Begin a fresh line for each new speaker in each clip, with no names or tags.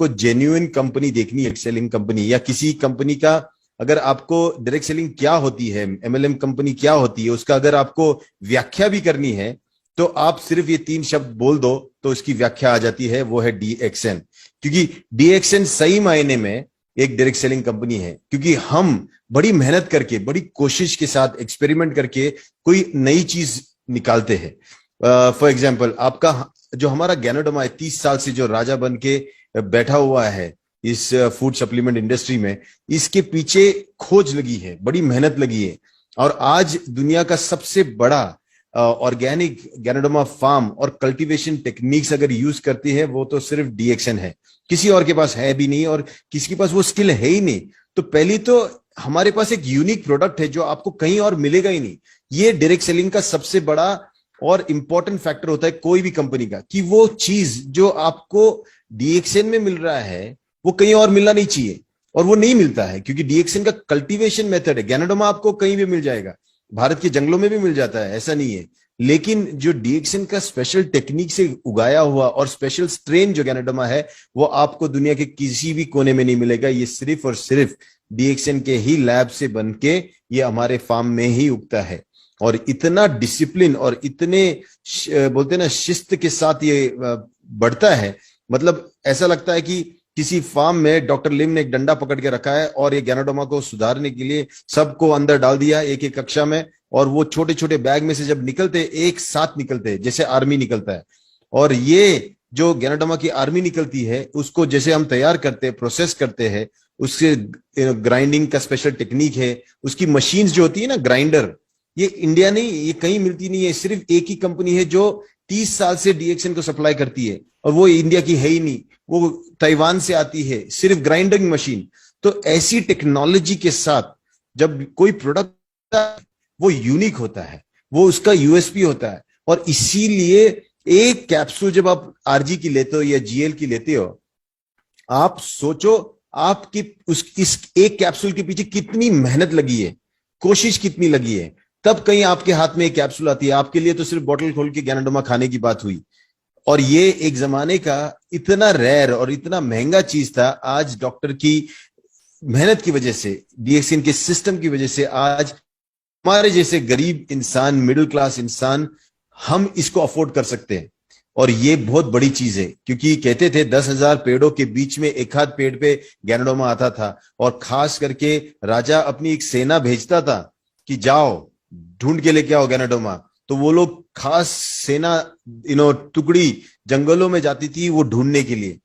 आपको genuine company देखनी है, सेलिंग कंपनी या किसी कंपनी का, अगर आपको डायरेक्ट सेलिंग क्या होती है, एमएलएम कंपनी क्या होती है, उसका अगर आपको व्याख्या भी करनी है तो आप सिर्फ ये 3 शब्द बोल दो तो उसकी व्याख्या आ जाती है, वो है डीएक्सएन। क्योंकि डीएक्सएन सही मायने में एक डायरेक्ट सेलिंग कंपनी है, क्योंकि हम बड़ी मेहनत करके, बड़ी कोशिश के साथ एक्सपेरिमेंट करके कोई नई चीज निकालते हैं। फॉर एग्जाम्पल, आपका जो हमारा गैनोडर्मा 30 साल से जो राजा बन के बैठा हुआ है इस फूड सप्लीमेंट इंडस्ट्री में, इसके पीछे खोज लगी है, बड़ी मेहनत लगी है, और आज दुनिया का सबसे बड़ा ऑर्गेनिक गैनोडर्मा फार्म और कल्टीवेशन टेक्निक्स अगर यूज करती है वो तो सिर्फ डीएक्सएन है, किसी और के पास है भी नहीं और किसी के पास वो स्किल है ही नहीं। तो पहली तो हमारे पास एक यूनिक प्रोडक्ट है जो आपको कहीं और मिलेगा ही नहीं। ये डायरेक्ट सेलिंग का सबसे बड़ा और इंपॉर्टेंट फैक्टर होता है कोई भी कंपनी का, कि वो चीज जो आपको डीएक्सएन में मिल रहा है वो कहीं और मिलना नहीं चाहिए, और वो नहीं मिलता है क्योंकि डीएक्सएन का कल्टीवेशन मेथड है। गैनोडर्मा आपको कहीं भी मिल जाएगा, भारत के जंगलों में भी मिल जाता है, ऐसा नहीं है, लेकिन जो डीएक्सएन का स्पेशल टेक्निक से उगाया हुआ और स्पेशल स्ट्रेन जो गैनोडर्मा है वो आपको दुनिया के किसी भी कोने में नहीं मिलेगा। ये सिर्फ और सिर्फ डीएक्सएन के ही लैब से बन के ये हमारे फार्म में ही उगता है, और इतना डिसिप्लिन और इतने बोलते हैं ना शिस्त के साथ ये बढ़ता है, मतलब ऐसा लगता है कि किसी फार्म में डॉक्टर लिम ने एक डंडा पकड़ के रखा है और ये गैनोडर्मा को सुधारने के लिए सबको अंदर डाल दिया एक एक कक्षा में, और वो छोटे छोटे बैग में से जब निकलते एक साथ निकलते जैसे आर्मी निकलता है। और ये जो गैनोडर्मा की आर्मी निकलती है उसको जैसे हम तैयार करते हैं, प्रोसेस करते हैं, उससे ग्राइंडिंग का स्पेशल टेक्निक है, उसकी मशीन्स जो होती है ना ग्राइंडर, ये इंडिया नहीं, ये कहीं मिलती नहीं है, सिर्फ एक ही कंपनी है जो 30 साल से डीएक्सएन को सप्लाई करती है, और वो इंडिया की है ही नहीं, वो ताइवान से आती है, सिर्फ ग्राइंडिंग मशीन। तो ऐसी टेक्नोलॉजी के साथ जब कोई प्रोडक्ट वो यूनिक होता है, वो उसका यूएसपी होता है, और इसीलिए एक कैप्सूल जब आप आरजी की लेते हो या जीएल की लेते हो, आप सोचो आपकी इस एक कैप्सूल के पीछे कितनी मेहनत लगी है, कोशिश कितनी लगी है, तब कहीं आपके हाथ में एक कैप्सूल आती है। आपके लिए तो सिर्फ बोतल खोल के गैनोडर्मा खाने की बात हुई, और ये एक जमाने का इतना रेयर और इतना महंगा चीज था। आज डॉक्टर की मेहनत की वजह से, डीएक्सएन के सिस्टम की वजह से आज हमारे जैसे गरीब इंसान, मिडिल क्लास इंसान, हम इसको अफोर्ड कर सकते हैं, और ये बहुत बड़ी चीज है। क्योंकि कहते थे 10,000 पेड़ों के बीच में एक आध पेड़ पे गैनोडर्मा आता था, और खास करके राजा अपनी एक सेना भेजता था कि जाओ ढूंढ के लेके आओ गैनोडर्मा, तो वो लोग खास सेना टुकड़ी जंगलों में जाती थी वो ढूंढने के लिए।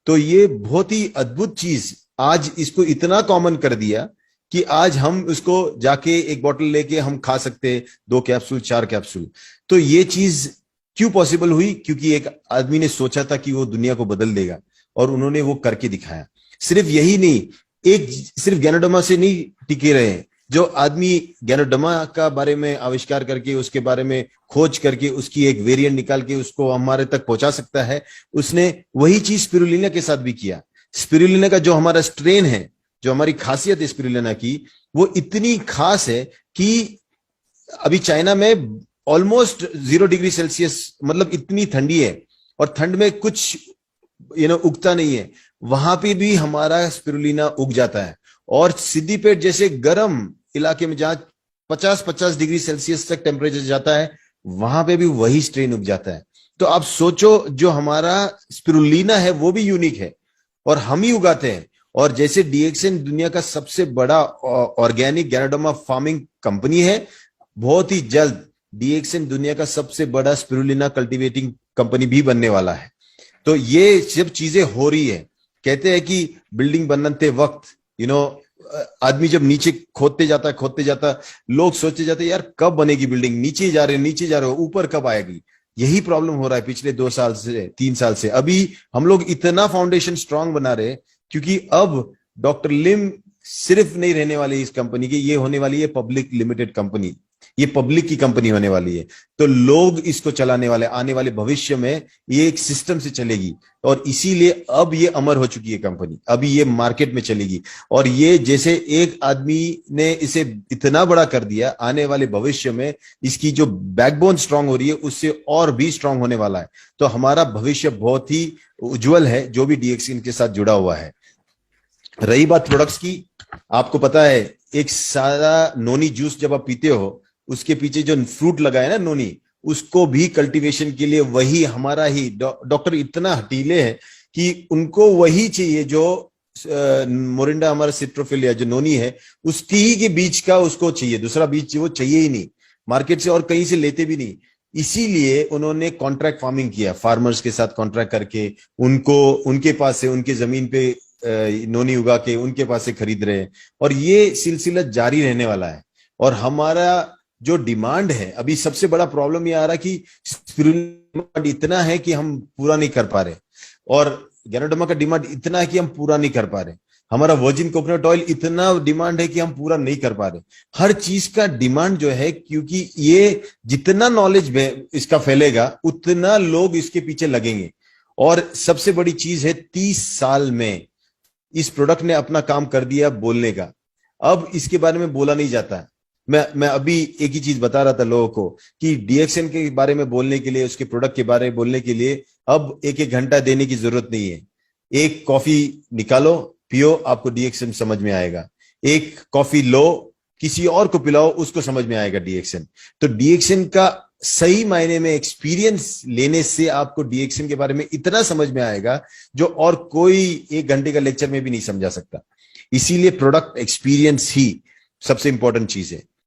तो ये बहुत ही अद्भुत चीज आज इसको इतना कॉमन कर दिया कि आज हम उसको जाके एक बोतल लेके हम खा सकते हैं, 2 कैप्सूल 4 कैप्सूल। तो ये चीज क्यों पॉसिबल हुई? क्योंकि एक आदमी ने सोचा था कि वो दुनिया को बदल देगा, और उन्होंने वो करके दिखाया। सिर्फ यही नहीं, एक सिर्फ गैनोडर्मा से नहीं टिके रहे, जो आदमी गैनोडर्मा का बारे में आविष्कार करके, उसके बारे में खोज करके, उसकी एक वेरिएंट निकाल के उसको हमारे तक पहुंचा सकता है, उसने वही चीज स्पिरुलिना के साथ भी किया। स्पिरुलिना का जो हमारा स्ट्रेन है, जो हमारी खासियत है स्पिरुलिना की, वो इतनी खास है कि अभी चाइना में ऑलमोस्ट 0 डिग्री सेल्सियस, मतलब इतनी ठंडी है, और ठंड में कुछ उगता नहीं है, वहां पे भी हमारा स्पिरुलिना उग जाता है। और सिद्दीपेट जैसे गर्म इलाके में जहां 50-50 डिग्री सेल्सियस तक टेम्परेचर जाता है, वहां पे भी वही स्ट्रेन उग जाता है। तो आप सोचो, जो हमारा स्पिरुलिना है वो भी यूनिक है और हम ही उगाते हैं। और जैसे डीएक्सएन दुनिया का सबसे बड़ा ऑर्गेनिक गैनोडर्मा फार्मिंग कंपनी है, बहुत ही जल्द डीएक्सएन दुनिया का सबसे बड़ा स्पिरुलिना कल्टीवेटिंग कंपनी भी बनने वाला है। तो ये सब चीजें हो रही है। कहते हैं कि बिल्डिंग बनते वक्त आदमी जब नीचे खोदते जाता, लोग सोचते जाते यार कब बनेगी बिल्डिंग, नीचे जा रहे हो, ऊपर कब आएगी। यही प्रॉब्लम हो रहा है पिछले 2 साल से, 3 साल से। अभी हम लोग इतना फाउंडेशन स्ट्रांग बना रहे, क्योंकि अब डॉक्टर लिम सिर्फ नहीं रहने वाली इस कंपनी की, ये होने वाली है पब्लिक लिमिटेड कंपनी। ये पब्लिक की कंपनी होने वाली है, तो लोग इसको चलाने वाले, आने वाले भविष्य में ये एक सिस्टम से चलेगी, और इसीलिए अब ये अमर हो चुकी है कंपनी, अभी ये मार्केट में चलेगी। और ये जैसे एक आदमी ने इसे इतना बड़ा कर दिया, आने वाले भविष्य में इसकी जो बैकबोन स्ट्रांग हो रही है उससे और भी स्ट्रांग होने वाला है। तो हमारा भविष्य बहुत ही उज्जवल है जो भी डीएक्सएन के साथ जुड़ा हुआ है। रही बात प्रोडक्ट्स की, आपको पता है एक सारा नोनी जूस जब आप पीते हो, उसके पीछे जो फ्रूट लगा है ना नोनी, उसको भी कल्टीवेशन के लिए वही हमारा ही डॉक्टर इतना हटीले हैं कि उनको वही चाहिए जो मोरिंडा हमारा सिट्रोफिलिया जो नोनी है उसकी ही के बीज का उसको चाहिए, दूसरा बीज वो चाहिए ही नहीं मार्केट से, और कहीं से लेते भी नहीं। इसीलिए उन्होंने कॉन्ट्रैक्ट फार्मिंग किया, फार्मर्स के साथ कॉन्ट्रैक्ट करके उनको उनके पास से, उनके जमीन पे नोनी उगा के उनके पास से खरीद रहे हैं, और ये सिलसिला जारी रहने वाला है। और हमारा जो डिमांड है, अभी सबसे बड़ा प्रॉब्लम ये आ रहा कि स्पिरुलिना इतना है कि हम पूरा नहीं कर पा रहे, और गैनोडर्मा का डिमांड इतना है कि हम पूरा नहीं कर पा रहे, हमारा वर्जिन कोकोनट ऑयल इतना डिमांड है कि हम पूरा नहीं कर पा रहे। हर चीज का डिमांड जो है, क्योंकि ये जितना नॉलेज इसका फैलेगा उतना लोग इसके पीछे लगेंगे। और सबसे बड़ी चीज है 30 साल में इस प्रोडक्ट ने अपना काम कर दिया बोलने का, अब इसके बारे में बोला नहीं जाता है। मैं अभी एक ही चीज बता रहा था लोगों को कि डीएक्सएन के बारे में बोलने के लिए, उसके प्रोडक्ट के बारे में बोलने के लिए अब एक एक घंटा देने की जरूरत नहीं है। एक कॉफी निकालो, पियो, आपको डीएक्सएन समझ में आएगा। एक कॉफी लो, किसी और को पिलाओ, उसको समझ में आएगा डीएक्सएन। तो डीएक्सएन का सही मायने में एक्सपीरियंस लेने से आपको डीएक्सएन के बारे में इतना समझ में आएगा जो और कोई 1 घंटे का लेक्चर में भी नहीं समझा सकता। इसीलिए प्रोडक्ट एक्सपीरियंस ही सबसे इंपॉर्टेंट चीज है।